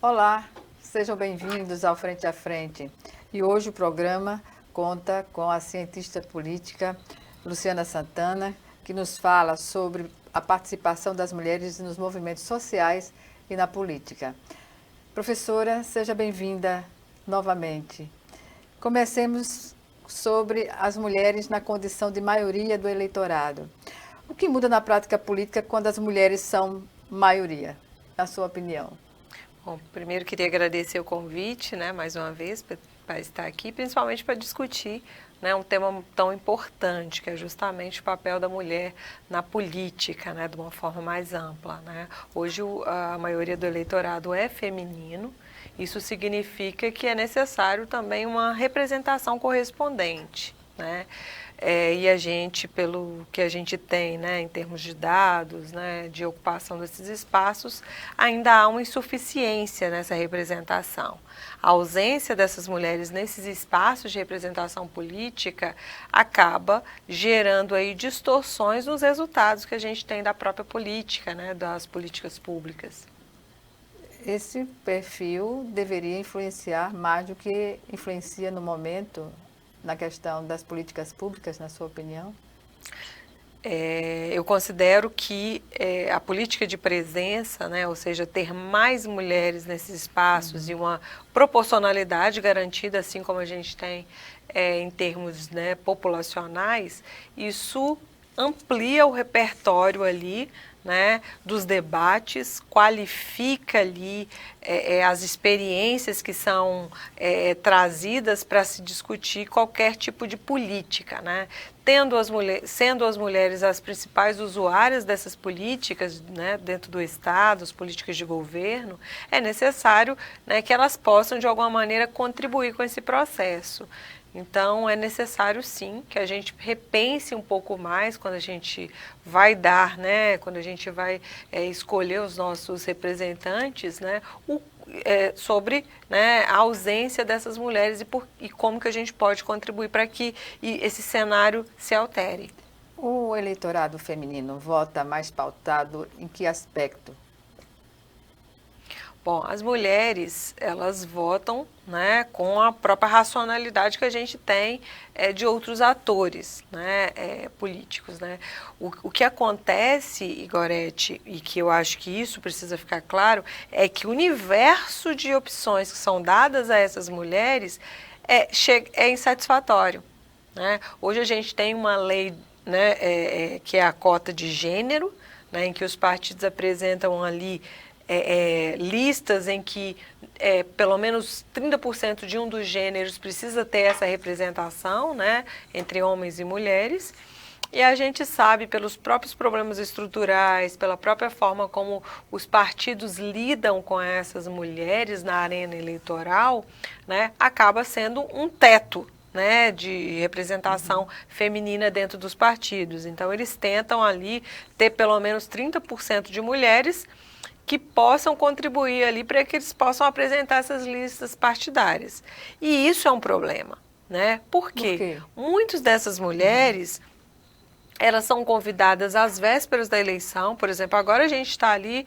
Olá, sejam bem-vindos ao Frente a Frente. E hoje o programa conta com a cientista política Luciana Santana, que nos fala sobre a participação das mulheres nos movimentos sociais e na política. Professora, seja bem-vinda novamente. Comecemos sobre as mulheres na condição de maioria do eleitorado. O que muda na prática política quando as mulheres são maioria, na sua opinião? Bom, primeiro queria agradecer o convite, né, mais uma vez, para estar aqui, principalmente para discutir, né, um tema tão importante, que é justamente o papel da mulher na política, né, de uma forma mais ampla, né. Hoje a maioria do eleitorado é feminino, isso significa que é necessário também uma representação correspondente, né. E a gente, pelo que a gente tem, né, em termos de dados, né, de ocupação desses espaços, ainda há uma insuficiência nessa representação. A ausência dessas mulheres nesses espaços de representação política acaba gerando aí distorções nos resultados que a gente tem da própria política, né, das políticas públicas. Esse perfil deveria influenciar mais do que influencia no momento na questão das políticas públicas, na sua opinião? Eu considero que a política de presença, né, ou seja, ter mais mulheres nesses espaços e uma proporcionalidade garantida, assim como a gente tem em termos, né, populacionais, isso amplia o repertório ali, né, dos debates, qualifica ali as experiências que são trazidas para se discutir qualquer tipo de política, né? Sendo as mulheres as principais usuárias dessas políticas, né, dentro do Estado, as políticas de governo, é necessário, né, que elas possam, de alguma maneira, contribuir com esse processo. Então, é necessário, sim, que a gente repense um pouco mais quando a gente vai dar, né, quando a gente vai escolher os nossos representantes, né, sobre, né, a ausência dessas mulheres e como que a gente pode contribuir para que esse cenário se altere. O eleitorado feminino vota mais pautado em que aspecto? Bom, as mulheres, elas votam, né, com a própria racionalidade que a gente tem de outros atores, né, políticos, né. O que acontece, Igorete, e que eu acho que isso precisa ficar claro, é que o universo de opções que são dadas a essas mulheres é insatisfatório, né. Hoje a gente tem uma lei, né, que é a cota de gênero, né, em que os partidos apresentam ali listas em que pelo menos 30% de um dos gêneros precisa ter essa representação, né, entre homens e mulheres. E a gente sabe, pelos próprios problemas estruturais, pela própria forma como os partidos lidam com essas mulheres na arena eleitoral, né, acaba sendo um teto, né, de representação feminina dentro dos partidos. Então, eles tentam ali ter pelo menos 30% de mulheres que possam contribuir ali para que eles possam apresentar essas listas partidárias. E isso é um problema, né? Por Por quê? quê? Muitas dessas mulheres, elas são convidadas às vésperas da eleição, por exemplo, agora a gente está ali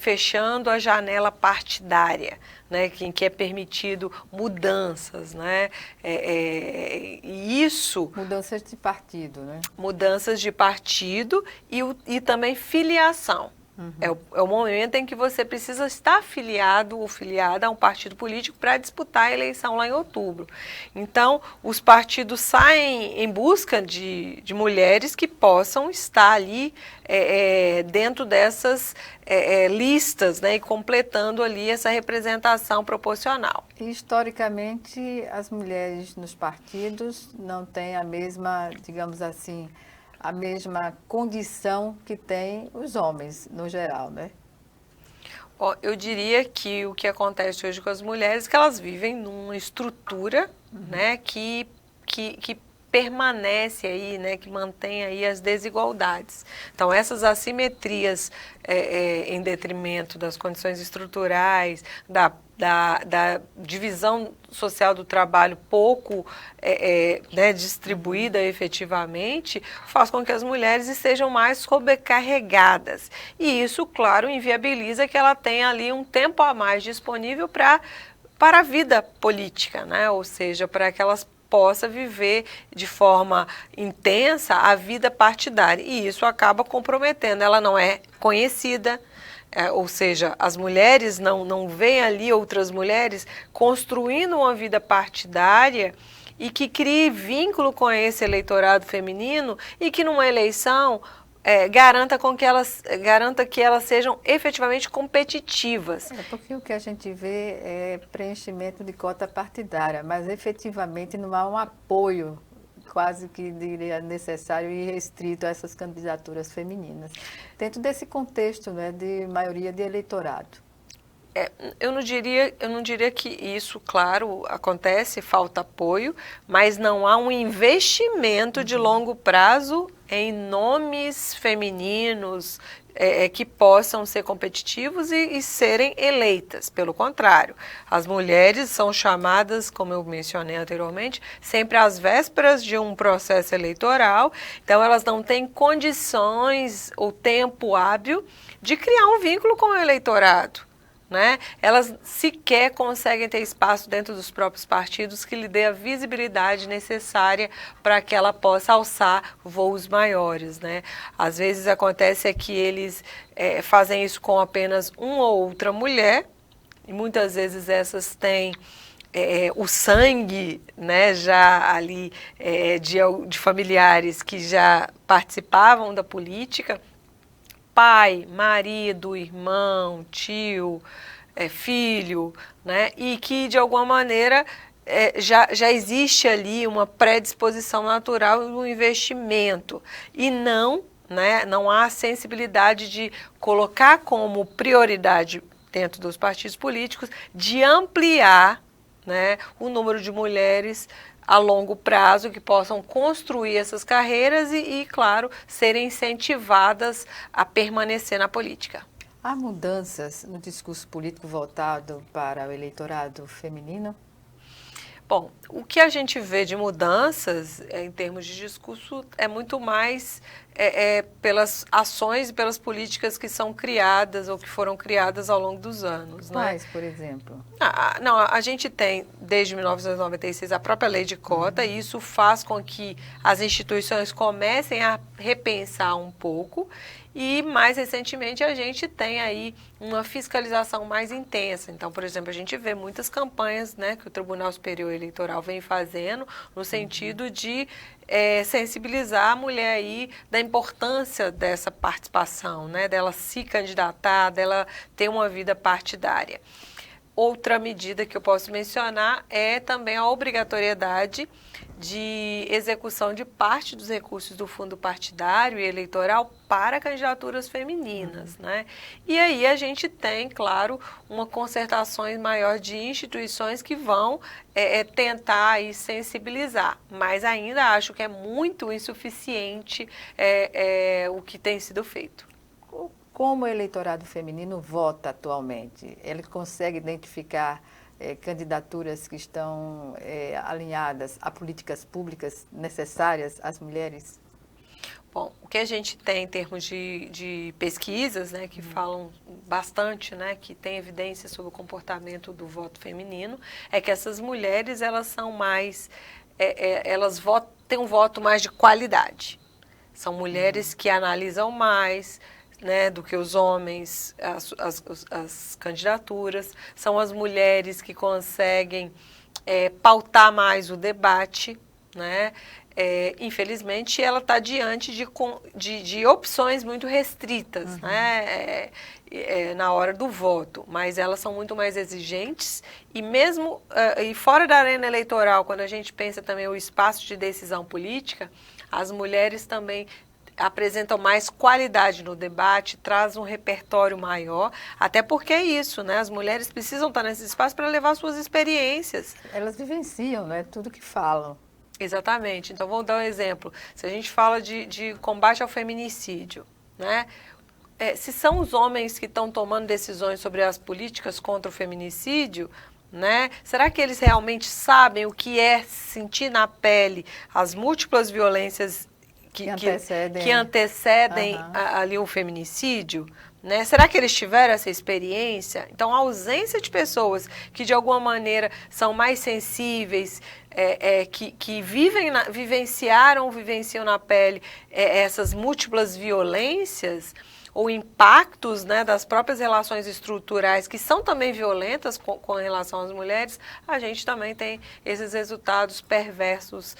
fechando a janela partidária, né, em que é permitido mudanças, né, e isso... Mudanças de partido, né? Mudanças de partido e também filiação. É o momento em que você precisa estar filiado ou filiada a um partido político para disputar a eleição lá em outubro. Então, os partidos saem em busca de mulheres que possam estar ali dentro dessas listas, né, e completando ali essa representação proporcional. Historicamente, as mulheres nos partidos não têm a mesma, digamos assim, a mesma condição que têm os homens, no geral, né? Eu diria que o que acontece hoje com as mulheres é que elas vivem numa estrutura, né, que permanece aí, né, que mantém aí as desigualdades. Então, essas assimetrias em detrimento das condições estruturais, da divisão social do trabalho pouco né, distribuída efetivamente, faz com que as mulheres estejam mais sobrecarregadas. E isso, claro, inviabiliza que ela tenha ali um tempo a mais disponível para a vida política, né? Ou seja, para que elas possa viver de forma intensa a vida partidária. E isso acaba comprometendo. Ela não é conhecida, ou seja, as mulheres não veem ali outras mulheres construindo uma vida partidária e que crie vínculo com esse eleitorado feminino e que numa eleição garanta que elas sejam efetivamente competitivas. Porque o que a gente vê é preenchimento de cota partidária, mas efetivamente não há um apoio quase que diria necessário e restrito a essas candidaturas femininas, dentro desse contexto, né, de maioria de eleitorado. Eu não diria que isso, claro, acontece, falta apoio, mas não há um investimento de longo prazo em nomes femininos que possam ser competitivos e serem eleitas. Pelo contrário, as mulheres são chamadas, como eu mencionei anteriormente, sempre às vésperas de um processo eleitoral, então elas não têm condições ou tempo hábil de criar um vínculo com o eleitorado. Né? Elas sequer conseguem ter espaço dentro dos próprios partidos que lhe dê a visibilidade necessária para que ela possa alçar voos maiores. Né? Às vezes acontece que eles fazem isso com apenas uma ou outra mulher, e muitas vezes essas têm o sangue, né, já ali de familiares que já participavam da política, pai, marido, irmão, tio, filho, né? E que de alguma maneira já existe ali uma predisposição natural no investimento e não há sensibilidade de colocar como prioridade dentro dos partidos políticos de ampliar, né, o número de mulheres a longo prazo que possam construir essas carreiras e, claro, serem incentivadas a permanecer na política. Há mudanças no discurso político voltado para o eleitorado feminino? Bom, o que a gente vê de mudanças em termos de discurso é muito mais pelas ações e pelas políticas que são criadas ou que foram criadas ao longo dos anos. Quais, né? por exemplo? Não, a gente tem, desde 1996, a própria lei de cota, e isso faz com que as instituições comecem a repensar um pouco. E, mais recentemente, a gente tem aí uma fiscalização mais intensa. Então, por exemplo, a gente vê muitas campanhas, né, que o Tribunal Superior Eleitoral vem fazendo no sentido de sensibilizar a mulher aí da importância dessa participação, né, dela se candidatar, dela ter uma vida partidária. Outra medida que eu posso mencionar é também a obrigatoriedade de execução de parte dos recursos do fundo partidário e eleitoral para candidaturas femininas, né? E aí a gente tem, claro, uma concertação maior de instituições que vão tentar aí sensibilizar, mas ainda acho que é muito insuficiente o que tem sido feito. Como o eleitorado feminino vota atualmente? Ele consegue identificar candidaturas que estão alinhadas a políticas públicas necessárias às mulheres? Bom, o que a gente tem em termos de pesquisas, né, que falam bastante, né, que tem evidência sobre o comportamento do voto feminino, é que essas mulheres, elas são mais, têm um voto mais de qualidade. São mulheres que analisam mais, né, do que os homens, as candidaturas, são as mulheres que conseguem pautar mais o debate, né? Infelizmente, ela está diante de opções muito restritas, né, na hora do voto, mas elas são muito mais exigentes e mesmo e fora da arena eleitoral, quando a gente pensa também o espaço de decisão política, as mulheres também apresentam mais qualidade no debate, traz um repertório maior, até porque é isso, né? As mulheres precisam estar nesse espaço para levar suas experiências. Elas vivenciam, né, tudo que falam. Exatamente. Então, vou dar um exemplo. Se a gente fala de combate ao feminicídio, né? Se são os homens que estão tomando decisões sobre as políticas contra o feminicídio, né? Será que eles realmente sabem o que é sentir na pele as múltiplas violências que antecedem ali o feminicídio? Né? Será que eles tiveram essa experiência? Então, a ausência de pessoas que, de alguma maneira, são mais sensíveis, que vivenciam na pele essas múltiplas violências ou impactos, né, das próprias relações estruturais, que são também violentas com relação às mulheres, a gente também tem esses resultados perversos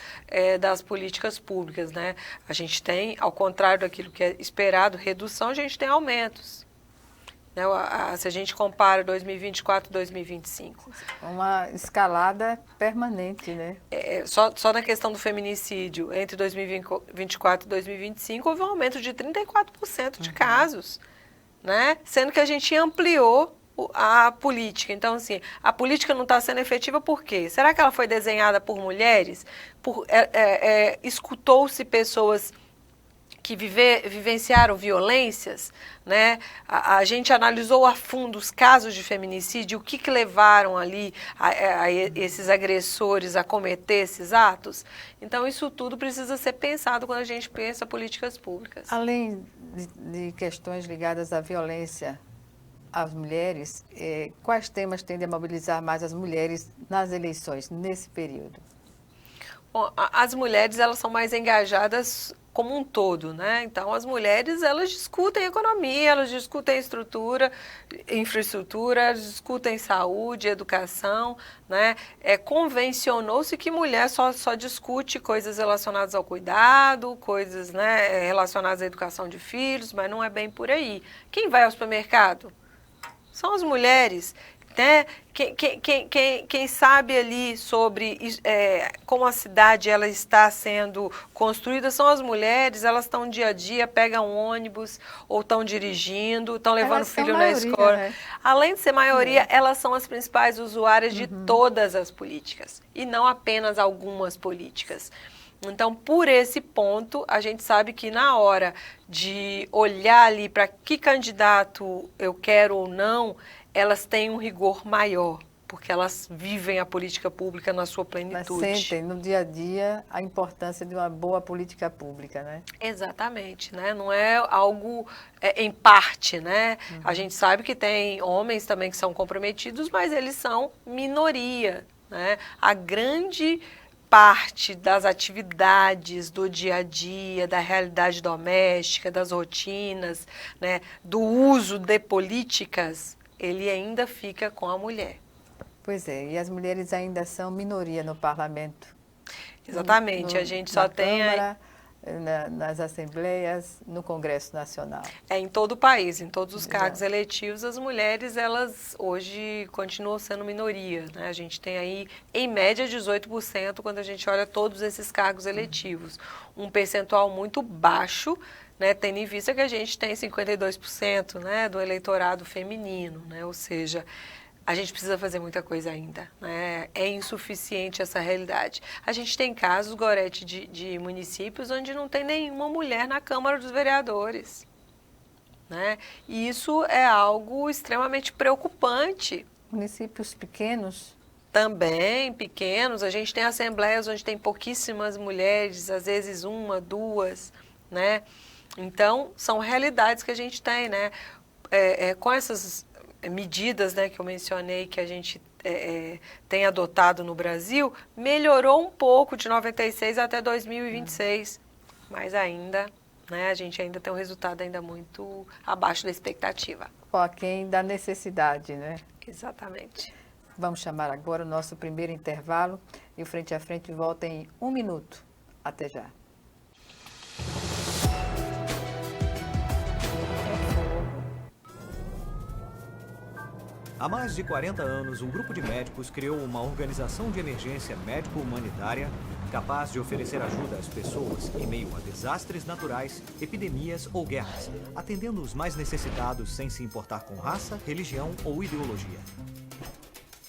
das políticas públicas, né? A gente tem, ao contrário daquilo que é esperado, redução, a gente tem aumentos. Né? Se a gente compara 2024 e 2025. Uma escalada permanente, né? Só na questão do feminicídio, entre 2024 e 2025, houve um aumento de 34% de casos, né? Sendo que a gente ampliou a política. Então, assim, a política não está sendo efetiva por quê? Será que ela foi desenhada por mulheres? Escutou-se pessoas que vivenciaram violências, né? A gente analisou a fundo os casos de feminicídio, o que levaram ali a esses agressores a cometer esses atos. Então, isso tudo precisa ser pensado quando a gente pensa políticas públicas. Além de questões ligadas à violência às mulheres, quais temas tendem a mobilizar mais as mulheres nas eleições, nesse período? Bom, as mulheres, elas são mais engajadas como um todo, né? Então, as mulheres, elas discutem economia, elas discutem infraestrutura, elas discutem saúde, educação, né? Convencionou-se que mulher só discute coisas relacionadas ao cuidado, coisas, né, relacionadas à educação de filhos, mas não é bem por aí. Quem vai ao supermercado? São as mulheres. Né? Quem sabe ali sobre como a cidade ela está sendo construída são as mulheres, elas estão dia a dia, pegam um ônibus ou estão dirigindo, estão levando o filho na escola. Né? Além de ser maioria, elas são as principais usuárias de todas as políticas e não apenas algumas políticas. Então, por esse ponto, a gente sabe que na hora de olhar ali para que candidato eu quero ou não, elas têm um rigor maior, porque elas vivem a política pública na sua plenitude. Mas sentem no dia a dia a importância de uma boa política pública, né? Exatamente, né? Não é algo em parte, né? A gente sabe que tem homens também que são comprometidos, mas eles são minoria, né? A grande parte das atividades do dia a dia, da realidade doméstica, das rotinas, né? Do uso de políticas, ele ainda fica com a mulher. Pois é, e as mulheres ainda são minoria no parlamento. Exatamente, a gente só tem... Câmara, nas assembleias, no Congresso Nacional. Em todo o país, em todos os cargos eletivos, as mulheres, elas hoje continuam sendo minoria, né? A gente tem aí, em média, 18% quando a gente olha todos esses cargos eletivos. Um percentual muito baixo, né, tendo em vista que a gente tem 52%, né, do eleitorado feminino, né, ou seja, a gente precisa fazer muita coisa ainda, né, é insuficiente essa realidade. A gente tem casos, Gorete, de municípios onde não tem nenhuma mulher na Câmara dos Vereadores, né, e isso é algo extremamente preocupante. Municípios pequenos? Também pequenos, a gente tem assembleias onde tem pouquíssimas mulheres, às vezes uma, duas, né, então, são realidades que a gente tem, né? Com essas medidas, né, que eu mencionei, que a gente tem adotado no Brasil, melhorou um pouco de 96 até 2026, mas ainda, né, a gente ainda tem um resultado ainda muito abaixo da expectativa. Aquém da necessidade, né? Exatamente. Vamos chamar agora o nosso primeiro intervalo e o Frente a Frente volta em 1 minuto. Até já. Há mais de 40 anos, um grupo de médicos criou uma organização de emergência médico-humanitária capaz de oferecer ajuda às pessoas em meio a desastres naturais, epidemias ou guerras, atendendo os mais necessitados sem se importar com raça, religião ou ideologia.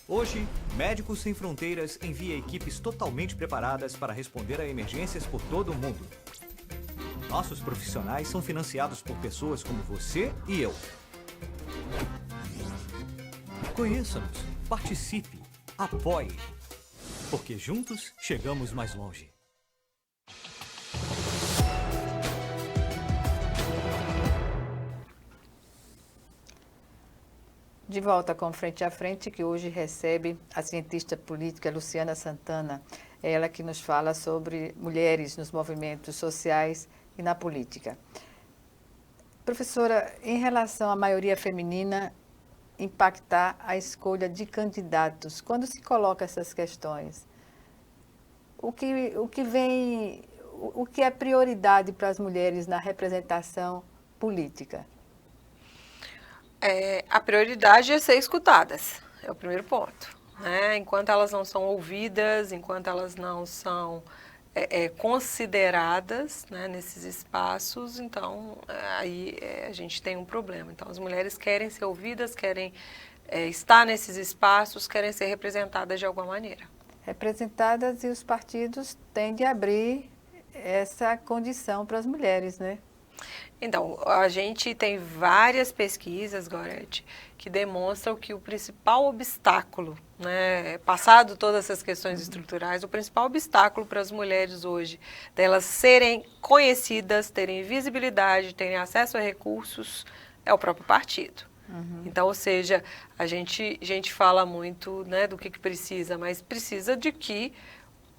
Hoje, Médicos Sem Fronteiras envia equipes totalmente preparadas para responder a emergências por todo o mundo. Nossos profissionais são financiados por pessoas como você e eu. Conheça-nos, participe, apoie, porque juntos chegamos mais longe. De volta com Frente a Frente, que hoje recebe a cientista política Luciana Santana. É ela que nos fala sobre mulheres nos movimentos sociais e na política. Professora, em relação à maioria feminina impactar a escolha de candidatos, quando se coloca essas questões, o que é prioridade para as mulheres na representação política? A prioridade é ser escutadas, é o primeiro ponto, né? Enquanto elas não são ouvidas, enquanto elas não são consideradas, né, nesses espaços, então aí a gente tem um problema. Então as mulheres querem ser ouvidas, querem estar nesses espaços, querem ser representadas de alguma maneira. Representadas, e os partidos tendem a abrir essa condição para as mulheres, né? Então, a gente tem várias pesquisas, Gorete, que demonstram que o principal obstáculo, né, passado todas essas questões estruturais, o principal obstáculo para as mulheres hoje, delas serem conhecidas, terem visibilidade, terem acesso a recursos, é o próprio partido. Então, ou seja, a gente fala muito, né, do que precisa, mas precisa de que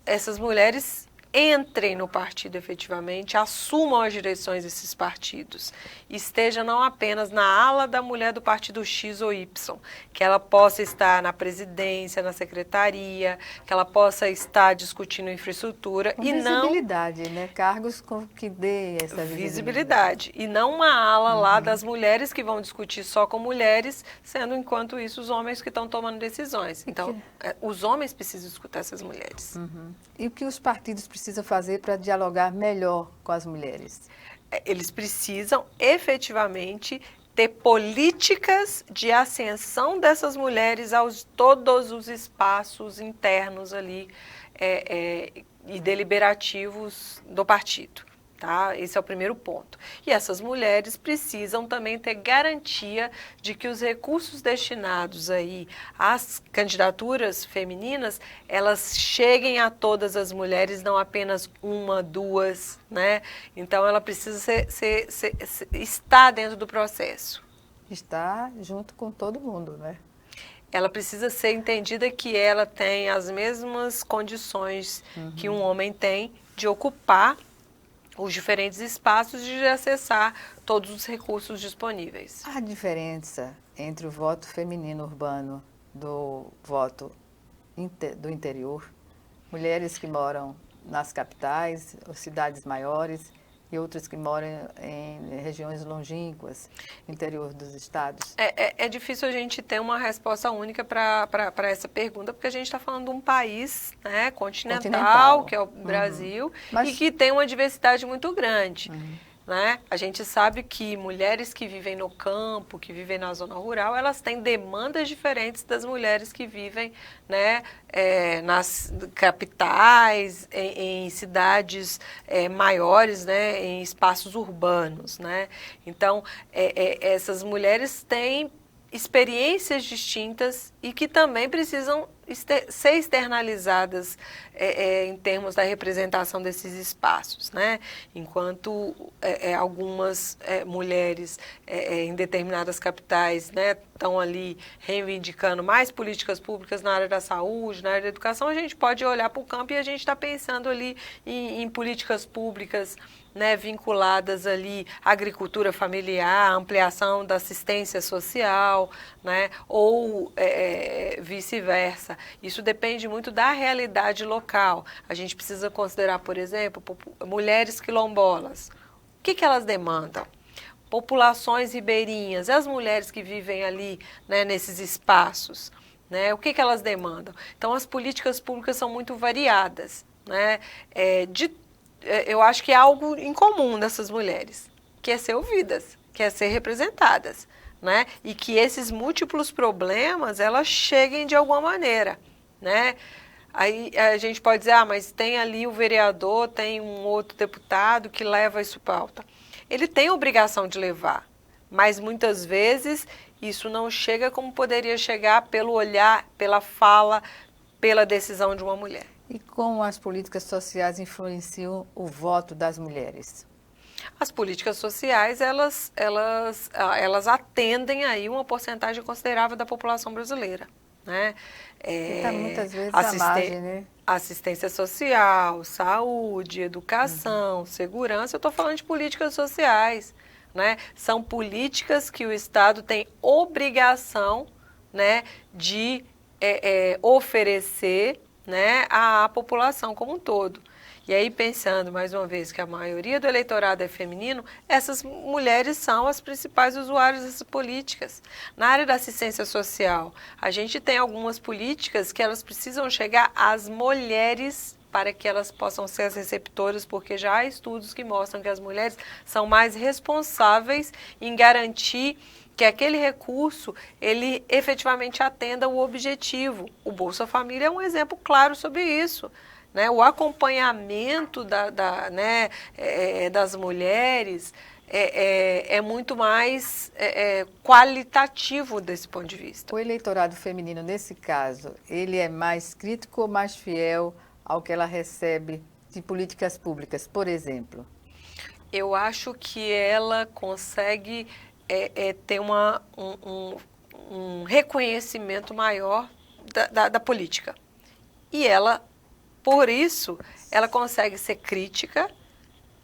essas mulheres entrem no partido efetivamente, assumam as direções desses partidos, esteja não apenas na ala da mulher do partido X ou Y, que ela possa estar na presidência, na secretaria, que ela possa estar discutindo infraestrutura Com e visibilidade, não... né? Cargos que dê essa visibilidade. E não uma ala lá das mulheres que vão discutir só com mulheres, sendo enquanto isso os homens que estão tomando decisões. Então, os homens precisam escutar essas mulheres. E o que os partidos precisam fazer para dialogar melhor com as mulheres? Eles precisam efetivamente ter políticas de ascensão dessas mulheres aos todos os espaços internos ali e deliberativos do partido. Tá? Esse é o primeiro ponto. E essas mulheres precisam também ter garantia de que os recursos destinados aí às candidaturas femininas, elas cheguem a todas as mulheres, não apenas uma, duas, né? Então ela precisa estar dentro do processo. Está junto com todo mundo, né? Ela precisa ser entendida que ela tem as mesmas condições que um homem tem de ocupar os diferentes espaços de acessar todos os recursos disponíveis. A diferença entre o voto feminino urbano do voto do interior, mulheres que moram nas capitais, ou cidades maiores, e outras que moram em regiões longínquas, interior dos estados? É difícil a gente ter uma resposta única para essa pergunta, porque a gente está falando de um país, né, continental, que é o Brasil, e que tem uma diversidade muito grande. Né? A gente sabe que mulheres que vivem no campo, que vivem na zona rural, elas têm demandas diferentes das mulheres que vivem, né, nas capitais, em cidades maiores, né, em espaços urbanos. Né? Então, essas mulheres têm experiências distintas e que também precisam ser externalizadas em termos da representação desses espaços, né? Enquanto algumas mulheres em determinadas capitais, né, estão ali reivindicando mais políticas públicas na área da saúde, na área da educação, a gente pode olhar para o campo e a gente está pensando ali em políticas públicas, né, vinculadas ali à agricultura familiar, ampliação da assistência social, né, ou vice-versa. Isso depende muito da realidade local. A gente precisa considerar, por exemplo, mulheres quilombolas. O que elas demandam? Populações ribeirinhas, as mulheres que vivem ali, né, nesses espaços, né, o que elas demandam? Então, as políticas públicas são muito variadas, né, eu acho que é algo em comum dessas mulheres, que é ser ouvidas, que é ser representadas, né? E que esses múltiplos problemas, elas cheguem de alguma maneira, né? Aí a gente pode dizer, mas tem ali o vereador, tem um outro deputado que leva isso para pauta. Ele tem a obrigação de levar, mas muitas vezes isso não chega como poderia chegar pelo olhar, pela fala, pela decisão de uma mulher. E como as políticas sociais influenciam o voto das mulheres? As políticas sociais, elas atendem aí uma porcentagem considerável da população brasileira, né? Está muitas vezes à margem, né? Assistência social, saúde, educação, segurança, eu estou falando de políticas sociais, né? São políticas que o Estado tem obrigação, né, de oferecer, né, à população como um todo. E aí, pensando, mais uma vez, que a maioria do eleitorado é feminino, essas mulheres são as principais usuárias dessas políticas. Na área da assistência social, a gente tem algumas políticas que elas precisam chegar às mulheres para que elas possam ser as receptoras, porque já há estudos que mostram que as mulheres são mais responsáveis em garantir que aquele recurso, ele efetivamente atenda o objetivo. O Bolsa Família é um exemplo claro sobre isso. Né, o acompanhamento das mulheres é muito mais qualitativo desse ponto de vista. O eleitorado feminino, nesse caso, ele é mais crítico ou mais fiel ao que ela recebe de políticas públicas, por exemplo? Eu acho que ela consegue ter um reconhecimento maior da política. E ela, por isso, ela consegue ser crítica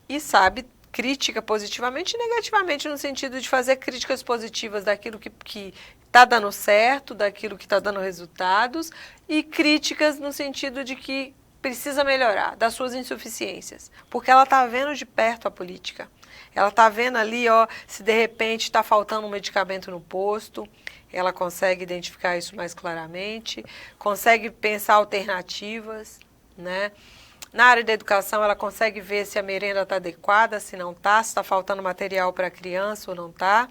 e sabe crítica positivamente e negativamente, no sentido de fazer críticas positivas daquilo que está dando certo, daquilo que está dando resultados, e críticas no sentido de que precisa melhorar, das suas insuficiências, porque ela está vendo de perto a política. Ela está vendo ali, se de repente está faltando um medicamento no posto, ela consegue identificar isso mais claramente, consegue pensar alternativas, né? Na área da educação, ela consegue ver se a merenda está adequada, se não está, se está faltando material para a criança ou não está.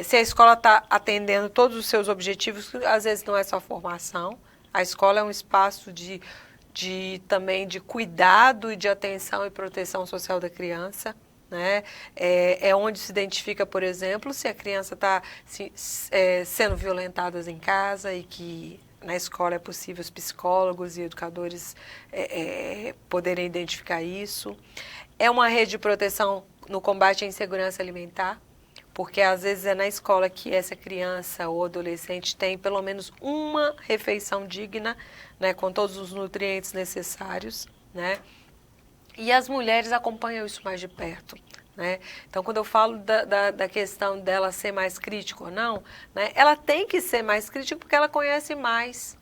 Se a escola está atendendo todos os seus objetivos, às vezes não é só formação. A escola é um espaço também de cuidado e de atenção e proteção social da criança. Né? É onde se identifica, por exemplo, se a criança está sendo violentada em casa e que na escola é possível os psicólogos e educadores poderem identificar isso. É uma rede de proteção no combate à insegurança alimentar, porque às vezes é na escola que essa criança ou adolescente tem pelo menos uma refeição digna, né, com todos os nutrientes necessários, né? E as mulheres acompanham isso mais de perto, né? Então, quando eu falo da questão dela ser mais crítica ou não, né, ela tem que ser mais crítica porque ela conhece mais,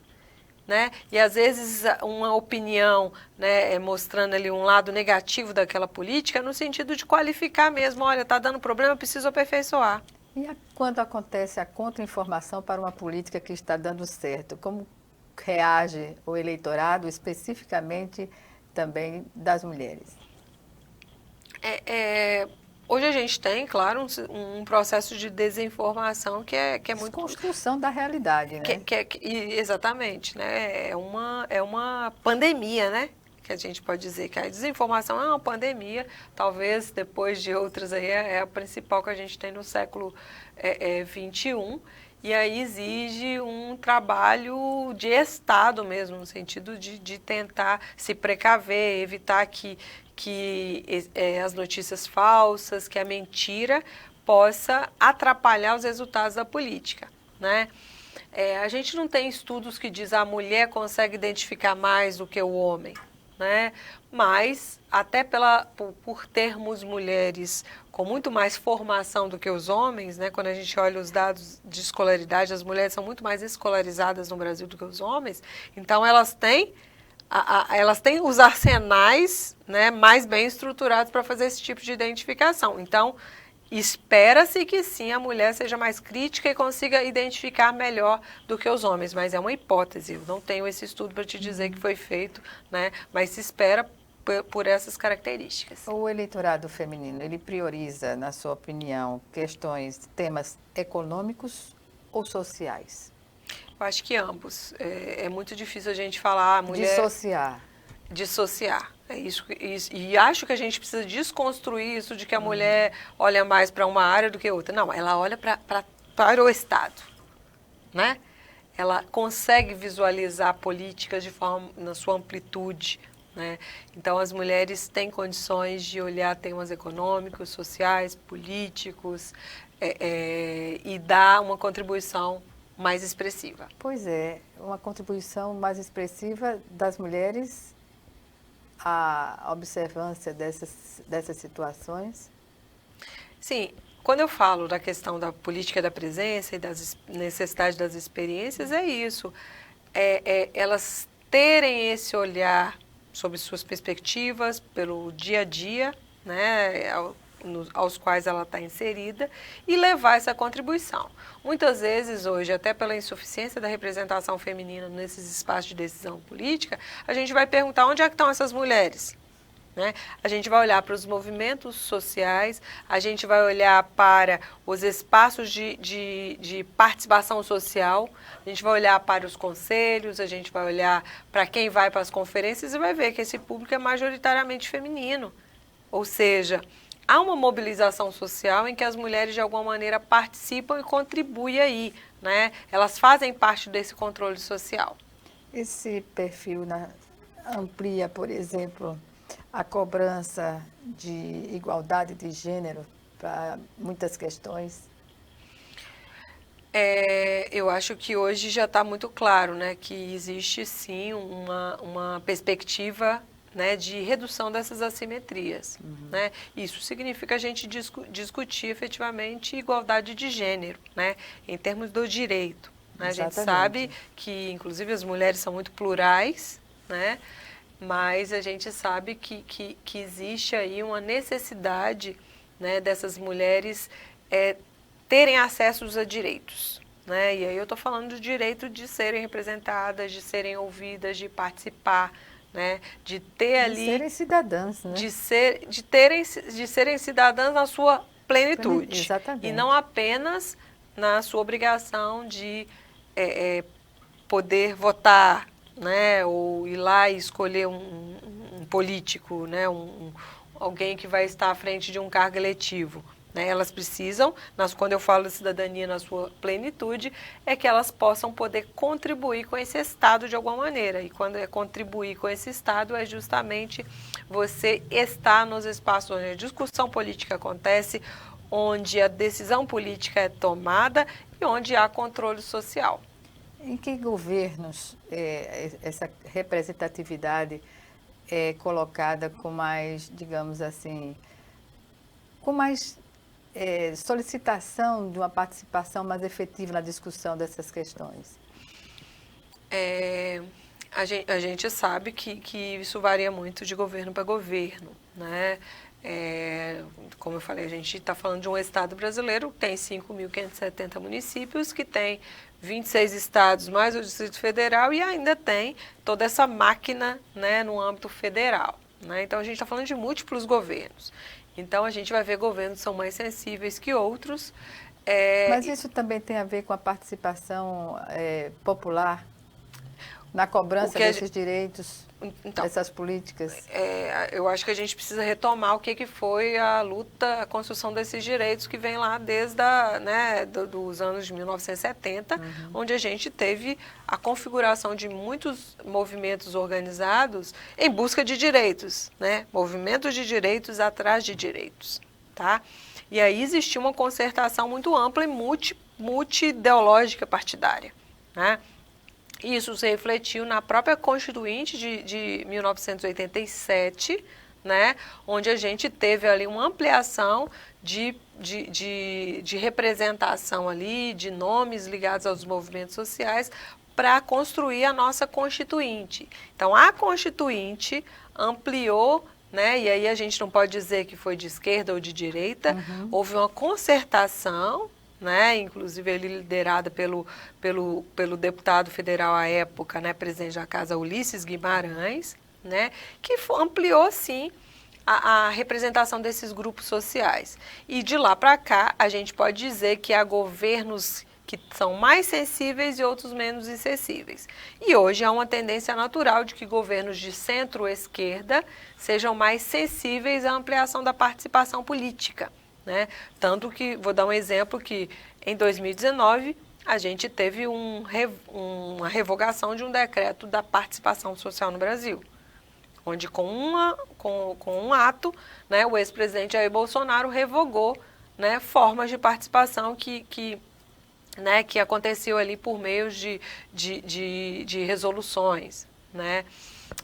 né? E às vezes uma opinião, né, mostrando ali um lado negativo daquela política, no sentido de qualificar mesmo, olha, está dando problema, eu preciso aperfeiçoar. E quando acontece a contra-informação para uma política que está dando certo, como reage o eleitorado, especificamente também das mulheres? Hoje a gente tem, claro, um processo de desinformação que é muito... Desconstrução da realidade, né? Exatamente, né? É uma pandemia, né? Que a gente pode dizer que a desinformação é uma pandemia, talvez depois de outras aí é a principal que a gente tem no século XXI, e aí exige um trabalho de Estado mesmo, no sentido de tentar se precaver, evitar que as notícias falsas, que a mentira possa atrapalhar os resultados da política, né? A gente não tem estudos que dizem a mulher consegue identificar mais do que o homem, né? Mas até por termos mulheres com muito mais formação do que os homens, né? Quando a gente olha os dados de escolaridade, as mulheres são muito mais escolarizadas no Brasil do que os homens, então elas têm os arsenais, né, mais bem estruturados para fazer esse tipo de identificação. Então, espera-se que sim, a mulher seja mais crítica e consiga identificar melhor do que os homens, mas é uma hipótese, eu não tenho esse estudo para te dizer que foi feito, né, mas se espera por essas características. O eleitorado feminino, ele prioriza, na sua opinião, temas econômicos ou sociais? Eu acho que ambos. É muito difícil a gente falar mulher... Dissociar. É isso. E acho que a gente precisa desconstruir isso de que a mulher olha mais para uma área do que outra. Não, ela olha para o Estado, né? Ela consegue visualizar políticas na sua amplitude, né? Então, as mulheres têm condições de olhar temas econômicos, sociais, políticos e dar uma contribuição mais expressiva. Pois é, uma contribuição mais expressiva das mulheres à observância dessas situações? Sim, quando eu falo da questão da política da presença e das necessidades das experiências, é isso. Elas terem esse olhar sobre suas perspectivas, pelo dia a dia, né, aos quais ela está inserida, e levar essa contribuição. Muitas vezes hoje, até pela insuficiência da representação feminina nesses espaços de decisão política, a gente vai perguntar onde é que estão essas mulheres, né? A gente vai olhar para os movimentos sociais, a gente vai olhar para os espaços de participação social, a gente vai olhar para os conselhos, a gente vai olhar para quem vai para as conferências e vai ver que esse público é majoritariamente feminino. Ou seja, há uma mobilização social em que as mulheres de alguma maneira participam e contribuem aí, né? Elas fazem parte desse controle social. Esse perfil amplia, por exemplo, a cobrança de igualdade de gênero para muitas questões? Eu acho que hoje já está muito claro, né, que existe sim uma perspectiva, né, de redução dessas assimetrias, né? Isso significa a gente discutir efetivamente igualdade de gênero, né, em termos do direito, né? A gente sabe que, inclusive, as mulheres são muito plurais, né? Mas a gente sabe que existe aí uma necessidade, né, dessas mulheres terem acesso a direitos, né? E aí eu estou falando do direito de serem representadas, de serem ouvidas, de participar, né? De ter ali... De serem cidadãs, né? De serem cidadãs na sua plenitude. Exatamente. E não apenas na sua obrigação de poder votar, né? Ou ir lá e escolher um político, né? Alguém que vai estar à frente de um cargo eletivo. Né? Elas precisam, quando eu falo de cidadania na sua plenitude, é que elas possam poder contribuir com esse Estado de alguma maneira. E quando é contribuir com esse Estado, é justamente você estar nos espaços onde a discussão política acontece, onde a decisão política é tomada e onde há controle social. Em que governos essa representatividade é colocada com mais, digamos assim, com mais solicitação de uma participação mais efetiva na discussão dessas questões? A gente sabe que isso varia muito de governo para governo, né? Como eu falei, a gente está falando de um estado brasileiro que tem 5.570 municípios, que tem 26 estados mais o Distrito Federal e ainda tem toda essa máquina, né, no âmbito federal, né? Então a gente está falando de múltiplos governos. Então a gente vai ver governos que são mais sensíveis que outros. Mas isso também tem a ver com a participação popular na cobrança desses direitos, dessas políticas? Eu acho que a gente precisa retomar o que foi a luta, a construção desses direitos que vem lá desde dos anos de 1970, onde a gente teve a configuração de muitos movimentos organizados em busca de direitos, né? Movimentos de direitos atrás de direitos, tá? E aí existiu uma concertação muito ampla e multi-ideológica partidária, né? Isso se refletiu na própria Constituinte de 1987, né, onde a gente teve ali uma ampliação de representação ali, de nomes ligados aos movimentos sociais, para construir a nossa Constituinte. Então, a Constituinte ampliou, né, e aí a gente não pode dizer que foi de esquerda ou de direita, houve uma concertação, né, inclusive ele liderada pelo deputado federal à época, né, presidente da Casa, Ulisses Guimarães, né, que ampliou, sim, a representação desses grupos sociais. E de lá para cá, a gente pode dizer que há governos que são mais sensíveis e outros menos insensíveis. E hoje há uma tendência natural de que governos de centro-esquerda sejam mais sensíveis à ampliação da participação política, né? Tanto que, vou dar um exemplo, que em 2019 a gente teve uma revogação de um decreto da participação social no Brasil, onde com um ato, né, o ex-presidente Jair Bolsonaro revogou, né, formas de participação que aconteceu ali por meio de resoluções, né?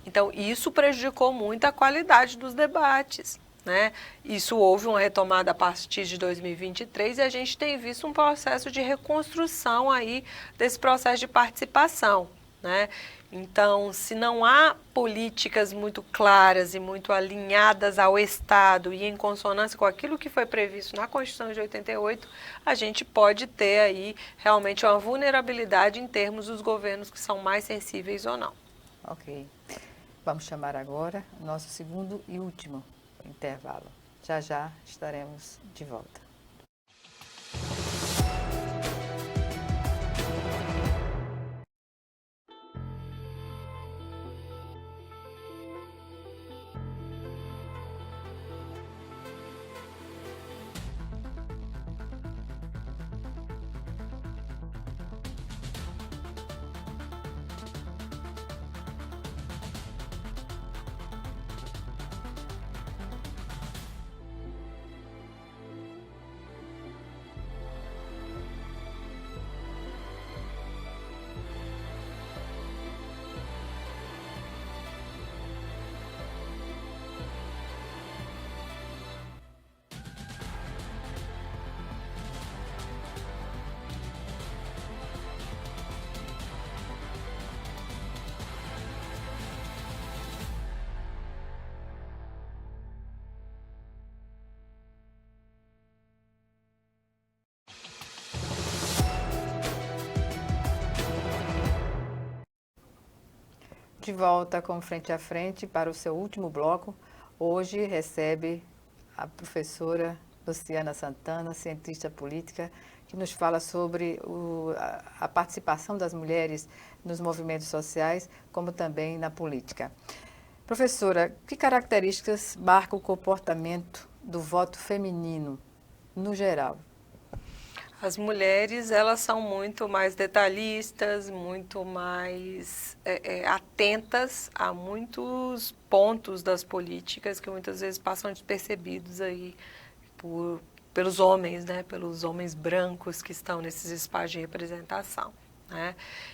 Então, isso prejudicou muito a qualidade dos debates, né? Isso houve uma retomada a partir de 2023 e a gente tem visto um processo de reconstrução aí desse processo de participação, né? Então, se não há políticas muito claras e muito alinhadas ao Estado e em consonância com aquilo que foi previsto na Constituição de 88, a gente pode ter aí realmente uma vulnerabilidade em termos dos governos que são mais sensíveis ou não. Ok. Vamos chamar agora o nosso segundo e último intervalo. Já já estaremos de volta. De volta com Frente a Frente para o seu último bloco. Hoje recebe a professora Luciana Santana, cientista política, que nos fala sobre a participação das mulheres nos movimentos sociais, como também na política. Professora, que características marcam o comportamento do voto feminino, no geral? As mulheres, elas são muito mais detalhistas, muito mais atentas a muitos pontos das políticas que muitas vezes passam despercebidos aí pelos homens, né? Pelos homens brancos que estão nesses espaços de representação, né?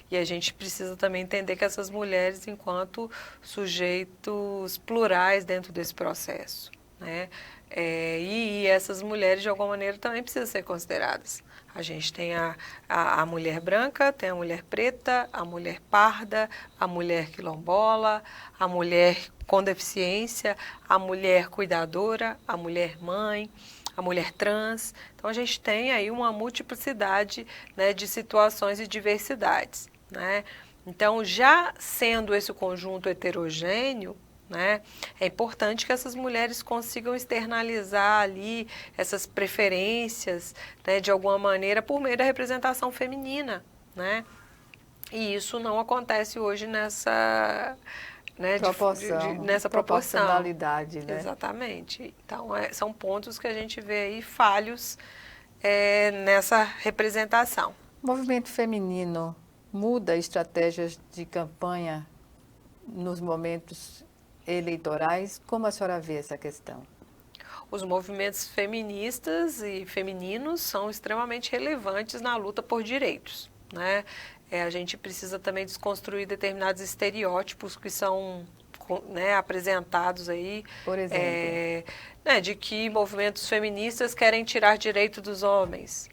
E a gente precisa também entender que essas mulheres, enquanto sujeitos plurais dentro desse processo, né? E essas mulheres, de alguma maneira, também precisam ser consideradas. A gente tem a mulher branca, tem a mulher preta, a mulher parda, a mulher quilombola, a mulher com deficiência, a mulher cuidadora, a mulher mãe, a mulher trans. Então, a gente tem aí uma multiplicidade, né, de situações e diversidades, né? Então, já sendo esse conjunto heterogêneo, né, é importante que essas mulheres consigam externalizar ali essas preferências, né, de alguma maneira por meio da representação feminina, né? E isso não acontece hoje nessa, né, nessa proporção. Proporcionalidade, né? Exatamente. Então, são pontos que a gente vê aí falhos nessa representação. O movimento feminino muda estratégias de campanha nos momentos eleitorais? Como a senhora vê essa questão? Os movimentos feministas e femininos são extremamente relevantes na luta por direitos, né? A gente precisa também desconstruir determinados estereótipos que são, né, apresentados aí. Por exemplo? Né, de que movimentos feministas querem tirar direito dos homens,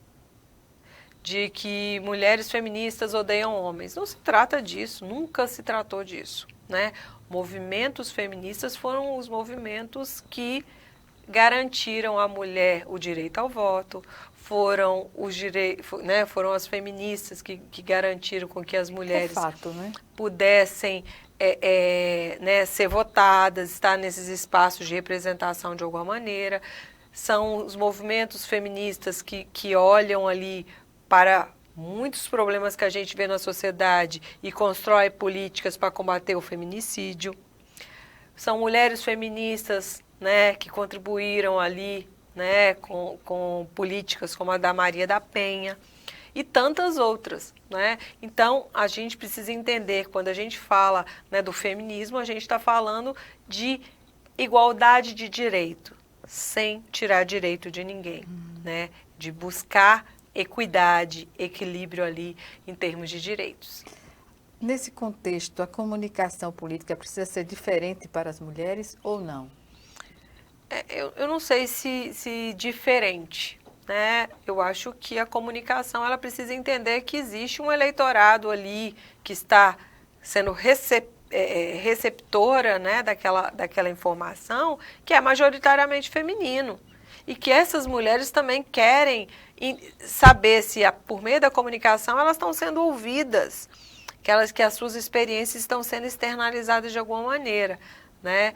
de que mulheres feministas odeiam homens. Não se trata disso, nunca se tratou disso, né? Movimentos feministas foram os movimentos que garantiram à mulher o direito ao voto, foram as feministas que garantiram com que as mulheres fato, né? pudessem né, ser votadas, estar nesses espaços de representação de alguma maneira. São os movimentos feministas que olham ali para muitos problemas que a gente vê na sociedade e constrói políticas para combater o feminicídio. São mulheres feministas, né, que contribuíram ali, né, com políticas como a da Maria da Penha e tantas outras, né? Então, a gente precisa entender, quando a gente fala, né, do feminismo, a gente está falando de igualdade de direito, sem tirar direito de ninguém, né? De buscar equidade, equilíbrio ali em termos de direitos. Nesse contexto, a comunicação política precisa ser diferente para as mulheres ou não? Eu não sei se diferente, né? Eu acho que a comunicação ela precisa entender que existe um eleitorado ali que está sendo receptora, né, daquela informação, que é majoritariamente feminino. E que essas mulheres também querem saber se, por meio da comunicação, elas estão sendo ouvidas, que as suas experiências estão sendo externalizadas de alguma maneira, né?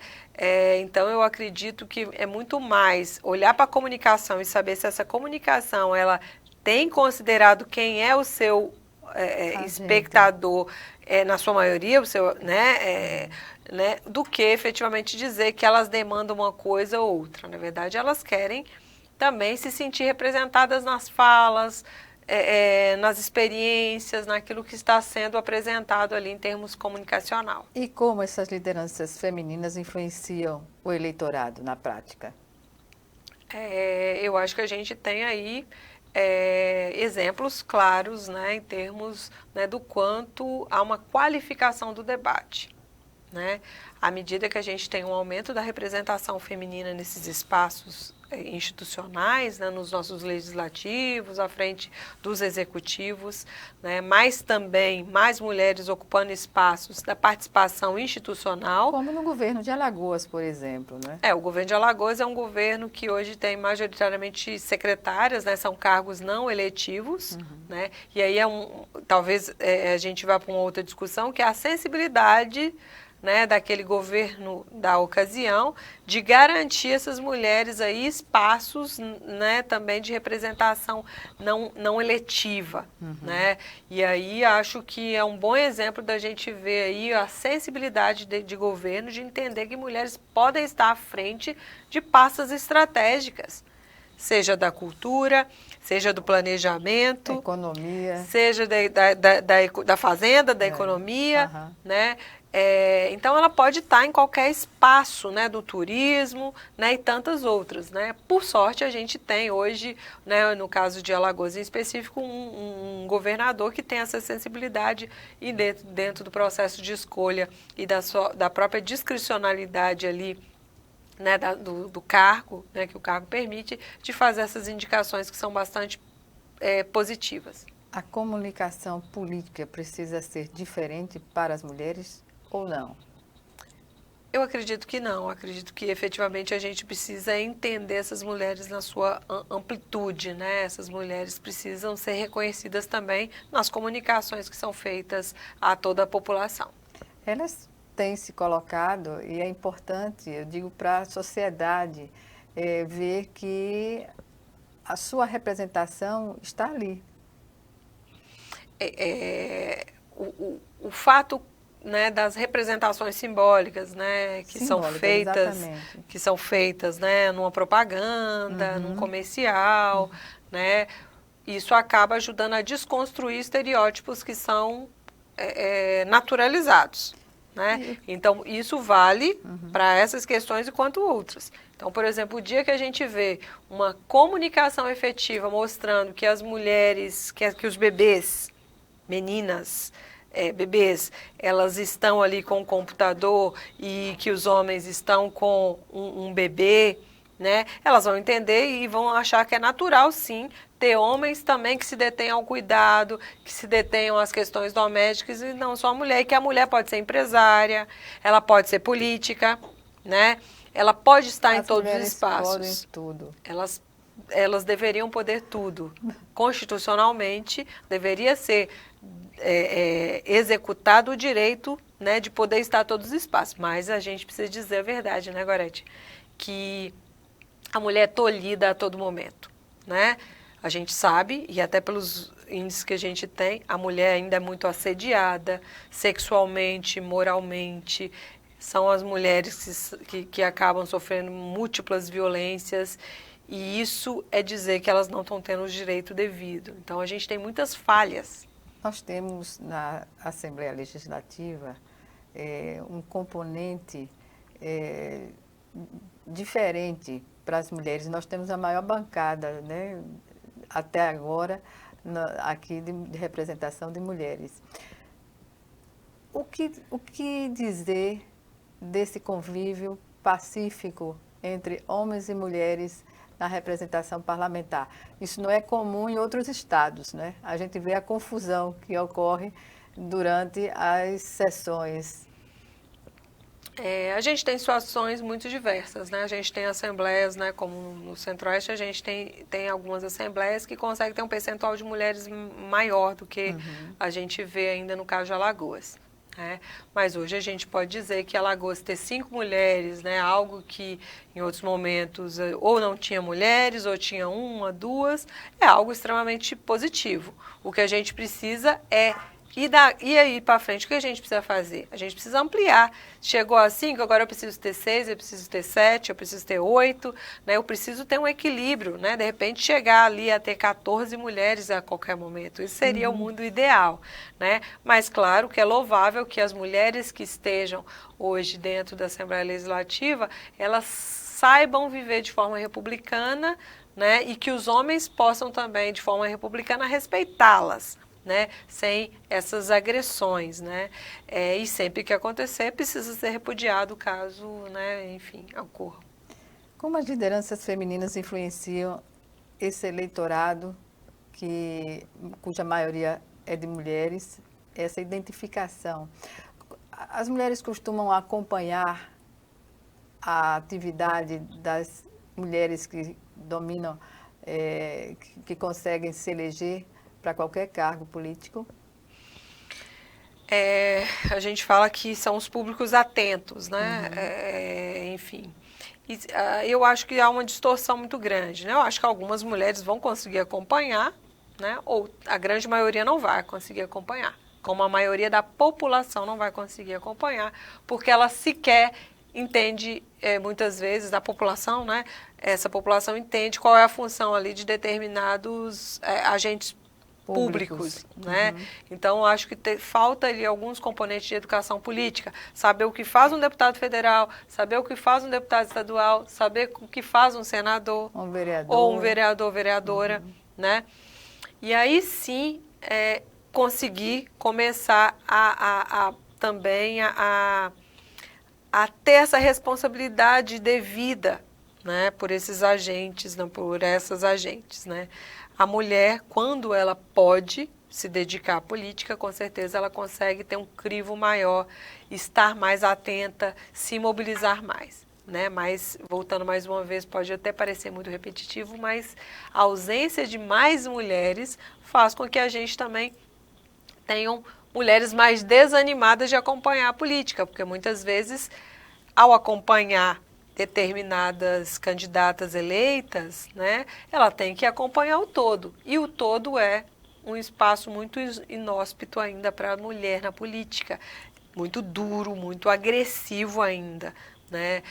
Então, eu acredito que é muito mais olhar para a comunicação e saber se essa comunicação ela tem considerado quem é o seu espectador, na sua maioria, o seu, né, do que efetivamente dizer que elas demandam uma coisa ou outra. Na verdade, elas querem também se sentir representadas nas falas, nas experiências, naquilo que está sendo apresentado ali em termos comunicacional. E como essas lideranças femininas influenciam o eleitorado na prática? Eu acho que a gente tem aí exemplos claros, né, em termos, né, do quanto há uma qualificação do debate, né? À medida que a gente tem um aumento da representação feminina nesses espaços institucionais, né, nos nossos legislativos, à frente dos executivos, né, mas também mais mulheres ocupando espaços da participação institucional. Como no governo de Alagoas, por exemplo, né? O governo de Alagoas é um governo que hoje tem majoritariamente secretárias, né, são cargos não eletivos, né, e aí talvez a gente vá para uma outra discussão, que é a sensibilidade, né, daquele governo da ocasião, de garantir essas mulheres aí espaços, né, também de representação não eletiva, né? E aí acho que é um bom exemplo da gente ver aí a sensibilidade de governo de entender que mulheres podem estar à frente de pastas estratégicas, seja da cultura, seja do planejamento, economia, seja da fazenda, da economia, né? Então ela pode estar em qualquer espaço, né, do turismo, né, e tantas outras, né? Por sorte a gente tem hoje, né, no caso de Alagoas em específico, um governador que tem essa sensibilidade e dentro do processo de escolha e da própria discricionalidade ali, né, do cargo, né, que o cargo permite, de fazer essas indicações que são bastante positivas. A comunicação política precisa ser diferente para as mulheres ou não? Eu acredito que não. Acredito que efetivamente a gente precisa entender essas mulheres na sua amplitude, né? Essas mulheres precisam ser reconhecidas também nas comunicações que são feitas a toda a população. Elas têm se colocado, e é importante, eu digo, para a sociedade ver que a sua representação está ali. O fato, né, das representações simbólicas, né, que são feitas, né, numa propaganda, num comercial, né, isso acaba ajudando a desconstruir estereótipos que são naturalizados, né? Então isso vale para essas questões enquanto outras. Então, por exemplo, o dia que a gente vê uma comunicação efetiva mostrando que as mulheres, que os bebês, meninas, bebês, elas estão ali com o computador e que os homens estão com um bebê, né? Elas vão entender e vão achar que é natural, sim, ter homens também que se detenham ao cuidado, que se detenham às questões domésticas e não só a mulher, e que a mulher pode ser empresária, ela pode ser política, né? Ela pode estar em todos os espaços. Tudo. Elas elas deveriam poder tudo. Constitucionalmente, deveria ser executado o direito, né, de poder estar em todos os espaços. Mas a gente precisa dizer a verdade, né, Gorete? Que a mulher é tolhida a todo momento, né? A gente sabe, e até pelos índices que a gente tem, a mulher ainda é muito assediada, sexualmente, moralmente. São as mulheres que acabam sofrendo múltiplas violências, e isso é dizer que elas não estão tendo o direito devido. Então, a gente tem muitas falhas. Nós temos na Assembleia Legislativa um componente diferente para as mulheres. Nós temos a maior bancada, né, até agora, aqui de representação de mulheres. O que dizer desse convívio pacífico entre homens e mulheres na representação parlamentar? Isso não é comum em outros estados, né? A gente vê a confusão que ocorre durante as sessões. A gente tem situações muito diversas, né? A gente tem assembleias, né, como no Centro-Oeste, a gente tem algumas assembleias que conseguem ter um percentual de mulheres maior do que a gente vê ainda no caso de Alagoas. Mas hoje a gente pode dizer que Alagoas ter 5 mulheres, né, algo que em outros momentos ou não tinha mulheres, ou tinha 1, 2, é algo extremamente positivo. O que a gente precisa é e aí para frente, o que a gente precisa fazer? A gente precisa ampliar. Chegou a 5, agora eu preciso ter 6, eu preciso ter 7, eu preciso ter 8, né? Eu preciso ter um equilíbrio, né? De repente chegar ali a ter 14 mulheres a qualquer momento. Isso seria o mundo ideal, né? Mas claro que é louvável que as mulheres que estejam hoje dentro da Assembleia Legislativa, elas saibam viver de forma republicana, né? E que os homens possam também, de forma republicana, respeitá-las, né, sem essas agressões, né, e sempre que acontecer precisa ser repudiado caso, né, enfim, ocorra. Como as lideranças femininas influenciam esse eleitorado cuja maioria é de mulheres, essa identificação? As mulheres costumam acompanhar a atividade das mulheres que dominam, que conseguem se eleger para qualquer cargo político? A gente fala que são os públicos atentos, né? Enfim. Eu acho que há uma distorção muito grande, né? Eu acho que algumas mulheres vão conseguir acompanhar, né? Ou a grande maioria não vai conseguir acompanhar. Como a maioria da população não vai conseguir acompanhar, porque ela sequer entende, muitas vezes, a população, né? Essa população entende qual é a função ali de determinados agentes públicos, né? Então, acho que falta ali alguns componentes de educação política, saber o que faz um deputado federal, saber o que faz um deputado estadual, saber o que faz um senador, ou um vereador, vereadora, né? E aí sim, conseguir começar também a ter essa responsabilidade devida, né, por esses agentes, não, por essas agentes, né? A mulher, quando ela pode se dedicar à política, com certeza ela consegue ter um crivo maior, estar mais atenta, se mobilizar mais, né? Mas, voltando mais uma vez, pode até parecer muito repetitivo, mas a ausência de mais mulheres faz com que a gente também tenham mulheres mais desanimadas de acompanhar a política, porque muitas vezes, ao acompanhar determinadas candidatas eleitas, né, ela tem que acompanhar o todo. E o todo é um espaço muito inóspito ainda para a mulher na política. Muito duro, muito agressivo ainda, né?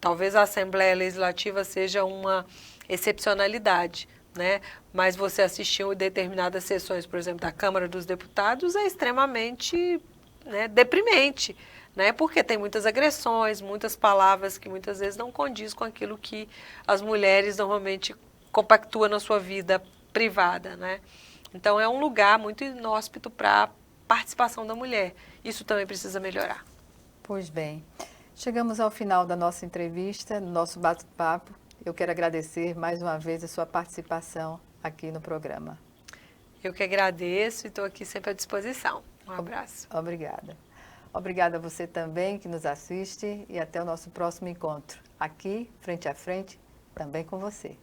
Talvez a Assembleia Legislativa seja uma excepcionalidade, né? Mas você assistiu determinadas sessões, por exemplo, da Câmara dos Deputados, é extremamente, né, deprimente, né? Porque tem muitas agressões, muitas palavras que muitas vezes não condiz com aquilo que as mulheres normalmente compactuam na sua vida privada, né? Então é um lugar muito inóspito para a participação da mulher. Isso também precisa melhorar. Pois bem, chegamos ao final da nossa entrevista, do nosso bate-papo. Eu quero agradecer mais uma vez a sua participação aqui no programa. Eu que agradeço e estou aqui sempre à disposição. Um abraço. Obrigada. Obrigada a você também que nos assiste e até o nosso próximo encontro, aqui, frente a frente, também com você.